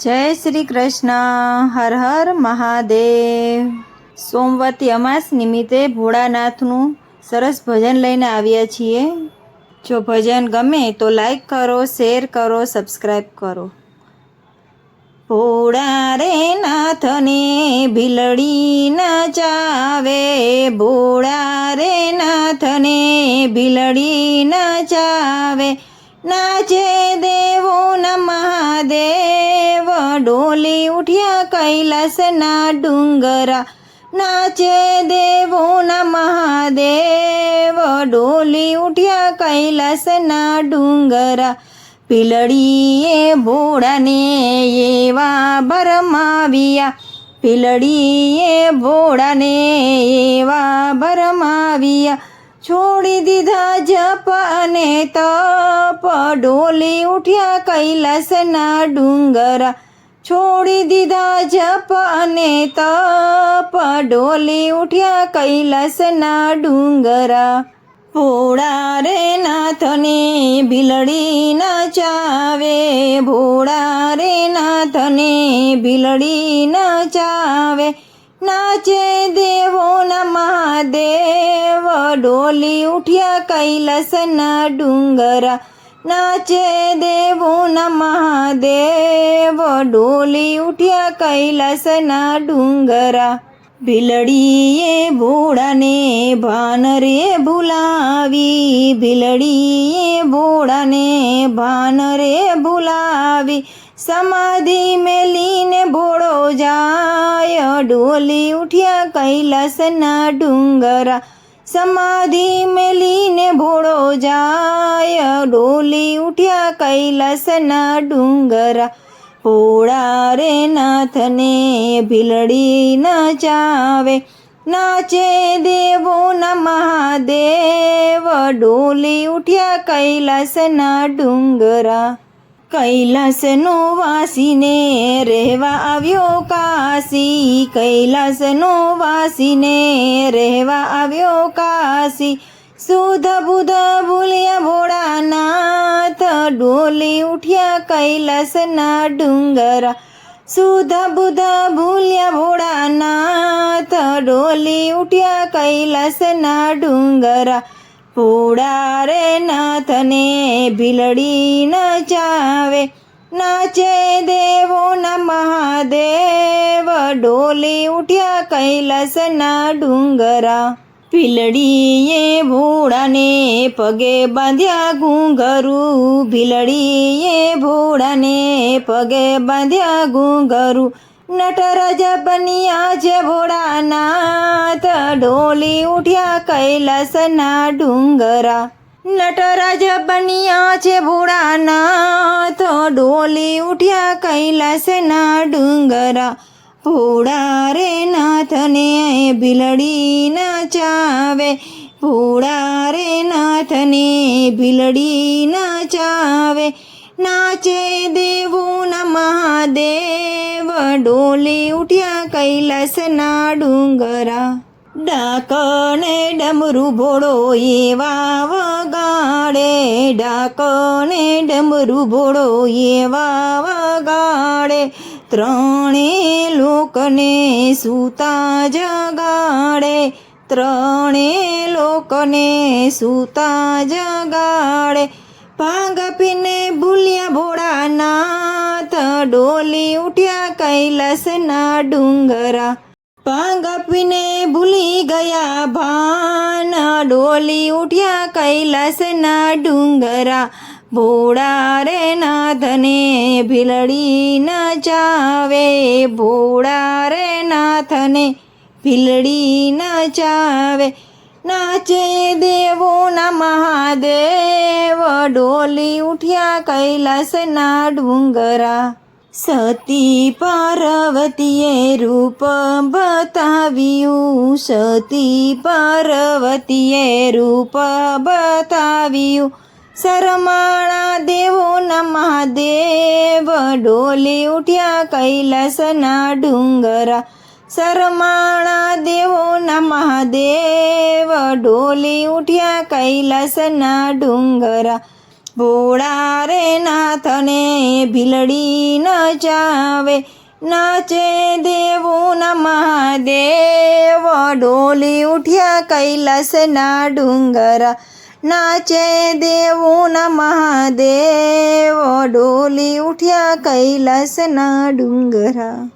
જય શ્રી કૃષ્ણ. હર હર મહાદેવ. સોમવતી અમાસ નિમિત્તે ભોળાનાથનું સરસ ભજન લઈને આવ્યા છીએ. જો ભજન ગમે તો લાઈક કરો, શેર કરો, સબસ્ક્રાઈબ કરો. ભોળા રે નાથને ભીલડી નચાવે, ભોળા રે નાથને ભીલડી નચાવે, નાચે દેવો ન મહાદેવ, ડોલી ઉઠ્યા કૈલાસના ડુંગરા, નાચે દેવો ન મહાદેવ, ડોલી ઉઠ્યા કૈલાસના ડુંગરા. ભીલડીએ ભોળાને એવા ભરમાવ્યા, ભીલડીએ ભોળાને એવા ભરમાવ્યા, છોડી દીધા જપ અને તપ, ડોલી ઉઠ્યા કૈલાસના ડુંગરા, છોડી દીધા જપ અને તપ, ડોલી ઉઠ્યા કૈલાસના ડુંગરા. ભોળા રે નાથને ભીલડી નચાવે, ભોળા રે નાથને ભીલડી નચાવે, નાચે દેવો ન મહાદેવ, ડોલી ઉઠ્યા કૈલાસના ડુંગરા, નાચે દેવો ન મહાદેવ, ડોલી ઉઠ્યા કૈલાસના ડુંગરા. ભીલડીએ ભોળાને ભાન રે ભૂલાવી, ભીલડીએ ભોળાને ભાન રે ભૂલાવી, સમાધિ મેલીને ભોળો જાય, ડોલી ઉઠ્યા કૈલાસના ડુંગરા, સમાધિ મેલીને ભોળો જાય, ડોલી ઉઠ્યા કૈલાસના ડુંગરા. ભોળા રે નાથને ભીલડી નચાવે, નાચે દેવો ન મહાદેવ, ડોલી ઉઠ્યા કૈલાસના ડુંગરા. કૈલાસનો વાસીને રહેવા આવ્યો કાશી, કૈલાસનો વાસીને રહેવા આવ્યો કાશી, શુદ્ધ બુદ્ધ ભૂલ્યા ભોળાનાથ, ડોલી ઉઠ્યા કૈલાસના ડુંગરા, શુદ્ધ બુદ્ધ ભૂલ્યા ભોળાનાથ, ડોલી ઉઠ્યા કૈલાસના ડુંગરા. ભોળા રે નાથને ભીલડી નચાવે, નાચે દેવો ન મહાદેવ, ડોલી ઉઠ્યા કૈલાસના ડુંગરા. ભીલડીએ ભોળાને પગે બાંધ્યા ઘૂંઘરું, ભીલડીએ ભોળાને પગે બાંધ્યા ઘૂંઘરું, નટરાજ બન્યા છે ભોળાનાથ, ડોલી ઉઠ્યા કૈલાસના ડુંગરા, નટરાજ બન્યા છે ભોળાનાથ, ડોલી ઉઠ્યા કૈલાસના ડુંગરા. ભોળા રે નાથને ભીલડી નચાવે, ભોળા રે નાથને ભીલડી નચાવે, નાચે દેવો ન મહાદેવ, ડોલી ઉઠ્યા કૈલાસના ડુંગરા. ડાકણે ડમરું ભોળો એવા વગાડે, ડાકણે ડમરું ભોળો એવા વગાડે, ત્રણે લોકને સૂતા જગાડે, ત્રણે લોકને સૂતા જગાડે, ભાંગ પીને ભૂલ્યા ભોળાનાથ, ડોલી ઉઠ્યા કૈલાસના ડુંગરા, ભાંગ પીને ભૂલી ગયા ભાન, ડોલી ઉઠ્યા કૈલાસના ડુંગરા. ભોળા રે નાથને ભીલડી નચાવે, ભોળા રે નાથને ભીલડી નચાવે, નાચે દેવો ન મહાદેવ, ડોલી ઉઠ્યા કૈલાસના ડુંગરા. સતી પાર્વતીએ રૂપ બતાવ્યું, સતી પાર્વતીએ રૂપ બતાવ્યું, શરમાણા દેવો ન મહાદેવ, ડોલી ઉઠ્યા કૈલાસના ડુંગરા, શરમાણા દેવો ન મહાદેવ, ડોલી ઉઠ્યા કૈલાસના ડુંગરા. ભોળા રે નાથને ભીલડી નચાવે, નાચે દેવું ન મહાદેવ, ડોલી ઉઠ્યા કૈલાસના ડુંગરા, નાચે દેવું ન મહાદેવ, ડોલી ઉઠ્યા કૈલાસના ડુંગરા.